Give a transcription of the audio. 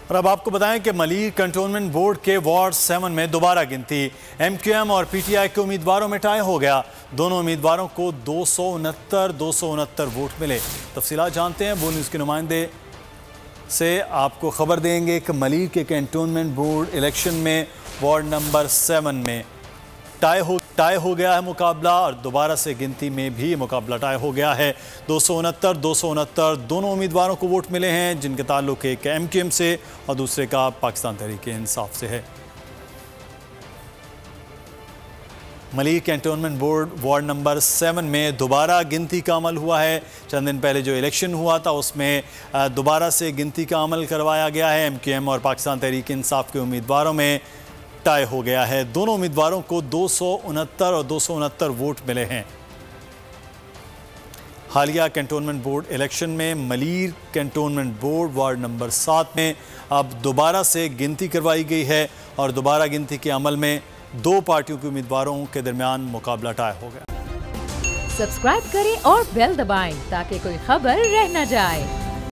और अब आपको बताएं कि मलिर कंटोनमेंट बोर्ड के वार्ड 7 में दोबारा गिनती एमक्यूएम और पीटीआई के उम्मीदवारों में टाई हो गया। दोनों उम्मीदवारों को 269 वोट मिले। तफसीलात जानते हैं बोल न्यूज़ के नुमाइंदे से। आपको खबर देंगे कि मलिर के कंटोनमेंट बोर्ड इलेक्शन में वार्ड नंबर 7 में टाई हो गया है मुकाबला और दोबारा से गिनती में भी मुकाबला टाई हो गया है। 269 दोनों उम्मीदवारों को वोट मिले हैं, जिनके ताल्लुक एक एमक्यूएम से और दूसरे का पाकिस्तान तहरीक-ए-इंसाफ से है। Malir cantonment board ward number 7 में दोबारा गिनती का अमल हुआ है। चंद दिन पहले जो इलेक्शन हुआ था उसमें दोबारा से गिनती का अमल करवाया गया है। एमक्यूएम और पाकिस्तान तहरीक-ए-इंसाफ के उम्मीदवारों में टाई हो गया है। दोनों उम्मीदवारों को 269 वोट मिले हैं। हालिया कैंटोनमेंट बोर्ड इलेक्शन में Malir cantonment board ward number 7 में अब दोबारा से गिनती करवाई गई है और दोबारा गिनती के अमल में दो पार्टियों के उम्मीदवारों के दरमियान मुकाबला टाई हो गया। सब्सक्राइब करें और बेल दबाएं ताकि कोई खबर रह न जाए।